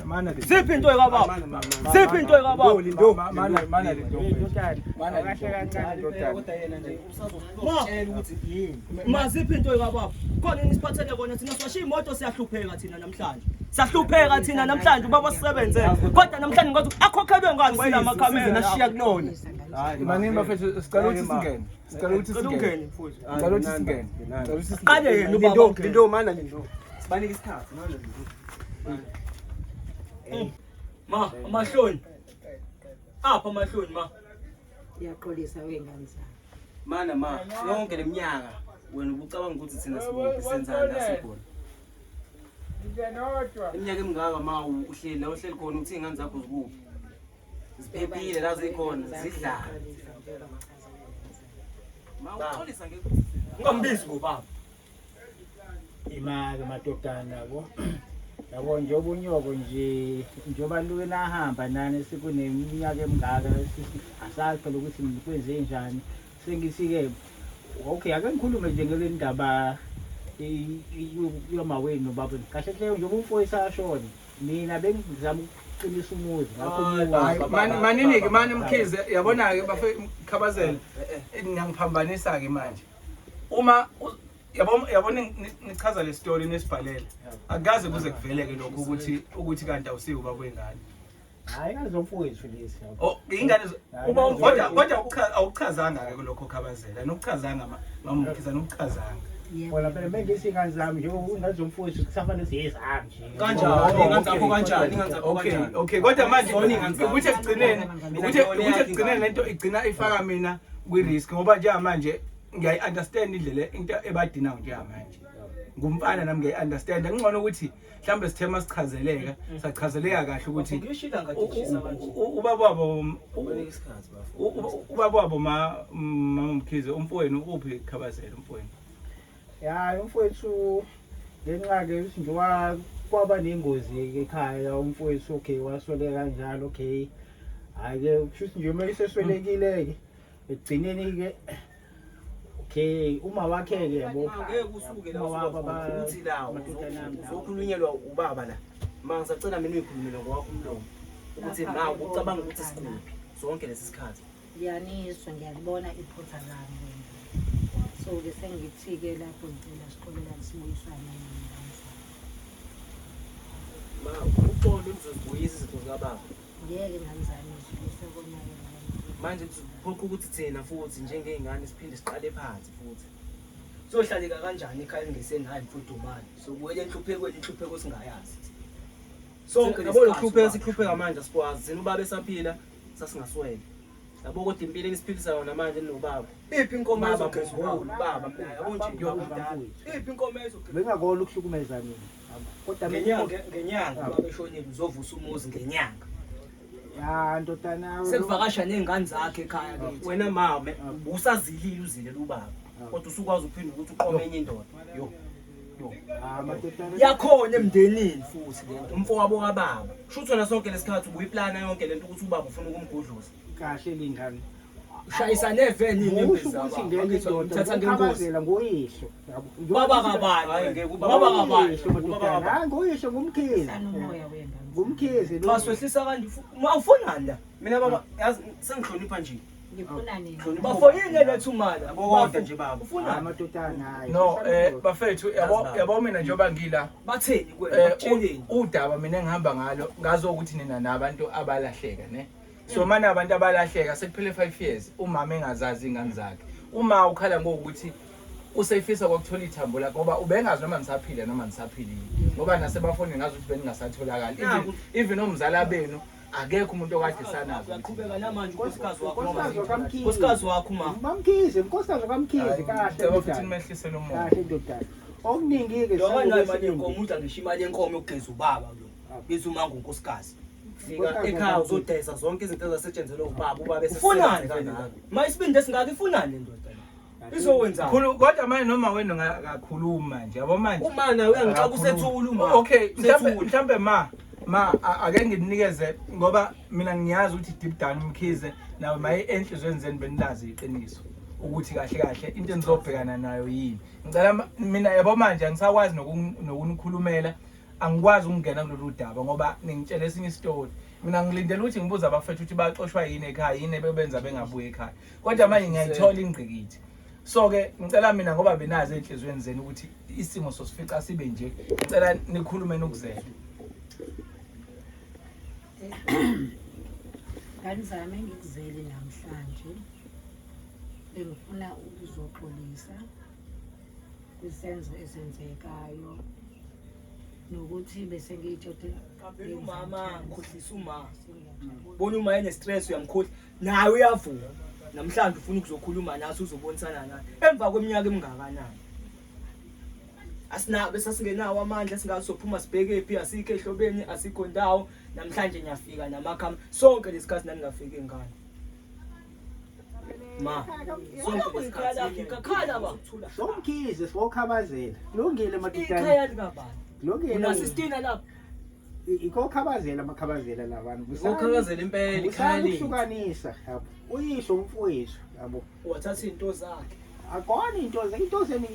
mana Ziphi into ekababa? Ziphi into ekababa? Mana kahle kancane kodwa yena nje usazositshela ukuthi yini. Maziphi into ekababa? Khona nisiphathele kona thina swashiya imoto siyahlupheka thina namhlanje. Siyahlupheka thina namhlanje ubaba sisebenzele. Kodwa namhlanje ngathi akhokhelwe ngani kwena makhamera nashiya kulona. Hayi manini bafethu sicela ukuthi singene. Sicela ukuthi singene mfowethu. Sicela ukuthi singene. Sicela ukuthi qale yena ubaba. Lindo mana lindo. Sibanike isikhathi mana lindo. Ma, amahloni. Apha amahloni ma. Iyaxolisa wengane zami. Mana ma, yonke leminyaka wena ubucabanga ukuthi thina sibenzani la sikhona. Iminyaka emingaka ma uhleli la uhleli khona uthi ingane zakho zikuphi. Ziphephile la zikhona, zidlala. Ma uxolisa ngeke Ungambizi ngobaba. Imali madodana yabo. Yabo nje obunyoko nje njoba luke nahamba nani sikuneminyaka emingaka asazi phela ukuthi ngikwenze njani. Sengisi-ke okay ake ngikhulume nje ngale ndaba yomawenu baba. Kahle hle nje umfowethu ashona. Mina bengizama ukuqinisa umuzi ngakho manini-ke mani Mkhize yabona-ke bafekhabazela ngiyangiphambanisa-ke manje uma yabona nichaza le story nesibhalele akukaze kuze kuveleke lokho ukuthi kanti awusiwo ubaba wengane. hayi kazomfowethu lesi ingane kodwa awuchazanga-ke kulokho khabazela nokuchazanga mamukhiza nokuchazanga bona phela bengisingane zami nje ungazomfowethu kusafanele siyezami nje Kanjani ingane zakho kanjani? Okay kodwa manje ukuthi ekugcineni lento igcina ifaka mina kwi-risk ngoba njengamanje ngiyayi-understand indlela into ebadinayo njengamanje ngumfana nami ngiyayi-understand ngingcono ukuthi mhlawumbe sithe masichazeleka sachazeleka kahle ukuthi ubaba wabo Mkhize umfowenu uphi khabazela umfowenu. ya umfowethu ngenxa-ke nje kwaba nengozi ekhaya umfowethu okay waswele kanjalo okay hayi-ke kushuthi nje uma iseswelekile-ke ekugcineni-ke okay uma wakhe-ke yabo uthi lawo uzokhulunyelwa ubaba la ma ngisacela mina uyikhulumele ngowakho umlomo ukuthi ma ucabanga ukuthi sikuphi sonke lesi sikhathi. Ngiyaniswa ngiyalibona iphutha lami. So-ke sengithi-ke lapho ngicela siqolelane sibuyisane ma uxolo uzozibuyisa izinto zikababa. ngeke ngalizanise sekonakela Manje kuphoqa ukuthi thina futhi njengey'ngane siphinde siqale phansi futhi. Sohlaleka kanjani ekhaya ngesenayo mfudumane. Sobuyela enhluphekweni inhlupheko singayazi. Sonke yabona ukuhlupheka sikhupheka manje sikwazi. Zina ubaba esaphila sasingaswele. Yabo kodwa impilo enisiphilisa yona manje ninobaba. Iphi inkomo Baba ezokhezula baba yabo nje ngiyokudala. Iphi inkomo ezokhezula bengakolo ukuhlukumeza mina kodwa ngenyanga baba eshonile uzovusa umuzi ngenyanga. ya ndodana Sekuvakasha nezingane zakhe ekhaya kithi. Wena mama usazilile uzile ubaba. Kodwa usukwazi ukuphinde ukuthi uqome enye indoda. Yo. madodana Yakhona emndenini futhi lento. Umfowabo kababa. Shutho na sonke lesikhathi ubuyiplana yonke lento ukuthi ubaba ufuna ukumgudluza. kahle lingane Ushayisa neveni usho ukuthi ngendoda ngikhabazela ngoyihlo baba kabani baba kabani hayi ngoyihlo ngumkhizi umoya wengane. ngumkhizi Maswehlisa kanti ufunani la? Mina baba yazi sengihlonipha nje. Ngifuna nini? Bafo yini lethu mali? Abokodwa nje baba. Ufuna amadodana hayi No bafethu yabo mina njengoba ngila batheni kwena? Batsheleni. udaba mina engihamba ngalo ngazo ukuthi nina nabantu abalahleka ne. So manje abantu abalahleka sekuphele 5 years umama engazazi ingane zakhe. Uma ukhala ngokuthi usefisa kokuthola ithambo lakho ngoba ubengazi noma nisaphila noma nisaphilile. Ngoba nasebafoni ngazi ukuthi beningasatholakala. Even umzala benu akekho umuntu okade sanazo. Uyaqhubeka namanje unkosikazi wakho. unkosikazi Unkosikazi wakho ma. bamkhize unkosikazi kamkhize kahle Bafethu nimehlisele umoya. kahle ndodana okuningi-ke Yona nayo imali yenkomo uthi ngisho imali yenkomo yokugeza ubaba lo. Biza umanga unkosikazi. Fika ekhaya uzodayisa zonke izinto ezasetshenzelwe ubaba ubaba Ufunani kanjalo? Mayisibinde singaki ifunani le ndoda la? Izowenza. Kodwa manje noma wena ngakhuluma nje yabo manje. Uma nawe uyangixaka usethula uma. Okay mhlambe ma ake nginikeze ngoba mina ngiyazi ukuthi deep down Mkhize nawe maye enhlizweni zenu benilazi iqiniso ukuthi kahle into enizobhekana nayo yini. Ngicela mina yabo manje angisakwazi nokunikhulumela angikwazi ukungena kulolu daba ngoba ningitshela esinye isitori. Mina ngilindele ukuthi ngibuze abafethu ukuthi baxoshwa yini ekhaya yini bebenza bengabuye ekhaya. Kodwa manje ngiyayithola ingqikithi. So ke ngicela mina ngoba benazi enhlizweni zenu ukuthi isimo sosifica sibe nje. Ngicela nikhulume nokuzela. Ngani zami ngikuzele namhlanje. Bengifuna ukuzoxolisa kwisenzo esenzekayo nokuthi bese ngiyitshothe umama ngikhohlisa uma bona uma ene stress uyamkhohlisa nawe uyavuka namhlanje ufuna ukuzokhuluma naso uzobonisana naye emva kweminyaka emingakanani asina bese singenawo amandla singasophuma sibheke ephi asikho ehlobeni asikho ndawo namhlanje ngiyafika namakhama sonke lesikhathi nangingafike ngani ma sonke lesikhathi ngikakhala ba somkhize sokhabazela kulungile madodana ikhaya likabani kulungile unasistina lapha ikokhabazela amakhabazela labantu ukukhabazela impela ikhali ukuhlukanisa yabo uyisho umfowethu yabo wathatha into zakhe akona into zeni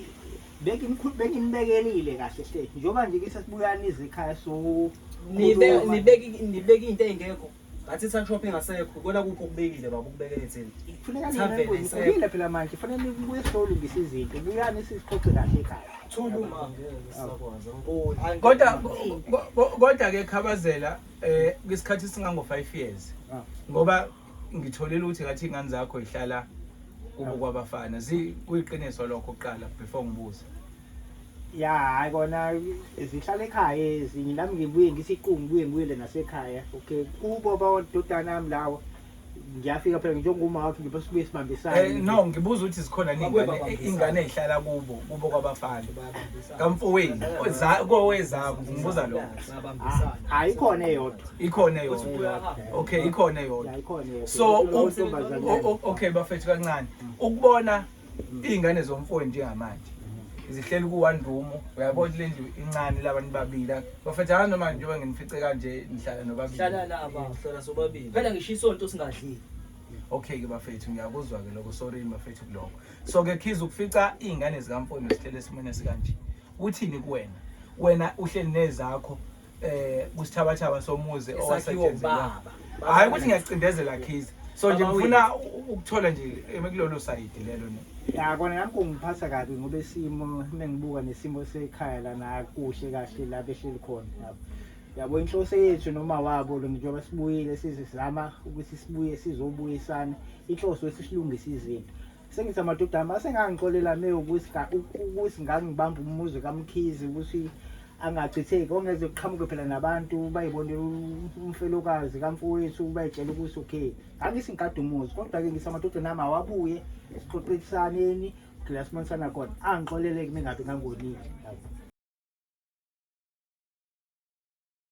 benginibelile kahle hle njoba nje sesibuyaniza ekhaya so nibeke into engekho ngathi shopping ngasekho kona kupho kubekile baba ukubekele thina kufuneka nina phela manje kufanele nibuye solo ngisizinto buyani sisiqoqe kahle ekhaya thuluma Kodwa ke khabazela kwisikhathi singango 5 years ngoba ngitholile ukuthi ngathi ingane zakho ihlala kubo kwabafana kuyiqiniso lokho oqala before ngibuza ya hayi kona zihlala ekhaya ezinye nami ngibuye ngisiqungu ngibuyele nasekhaya okay kubo bawododana nami lawo ngiyafika phela njengoma wakhe ngibasuke sibambisana no ngibuza ukuthi zikhona ingane ezihlala kubo kwabafana kamfowenu kowezabo ngibuza lokho ayikhona eyodwa ikhona eyodwa okay ikhona eyodwa so okay bafethu kancane ukubona izingane zomfowenu njengamanje zihleli ku one room uyabona le ndlu incane labantu babili bafethu hana manje njengoba nginifice kanje nihlala nobabili hlala laba hlala sobabili phela ngishiya isonto singadlili okay ke bafethu ngiyakuzwa ke lokho sorry bafethu kuloko so ke khiza ukufica izingane zikamfowenu zihlele esimene sikanje uthini kuwena uhleli nezakho kusithabathaba somuze owasetshenzela hayi ukuthi ngiyacindezela khiza so nje ngifuna ukuthola nje emekulolo side lelo ne ya kona nami kungiphatha kabi ngoba isimo mengibuka nesimo sekhaya lana kuhle kahle la behleli khona yabo inhloso yethu noma wabo lo njengoba sibuyile sizama ukuthi sibuye sizobuyisana inhloso esisilungisa izinto sengithi amadodana asengangixolela ukuthi ngangibamba umuzi kaMkhizi ukuthi angachitheki ongeze uqhamuke phela nabantu bayibonela umfelokazi kamfowethu bayitshela ukuthi okay angisingade umuzi kodwa ke ngisamadodana nami awabuye sixoxisane kila simansana khona angixoleleke mingabe ngangonile